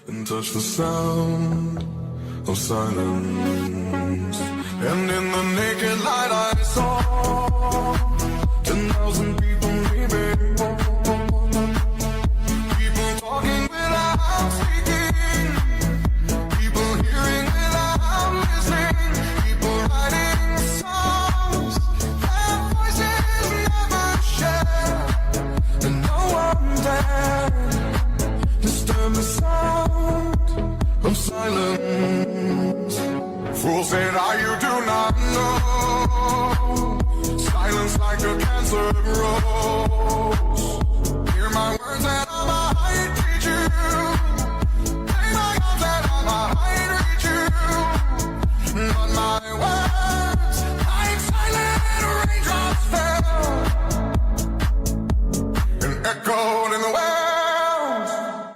and touch the sound of silence. And in the naked light I saw 10,000 people leaving, people talking without speaking, people hearing without listening, people writing songs their voices never share, and no one dared disturb the sound of silence. Fools say that you do not know, silence like a cancer grows. Hear my words and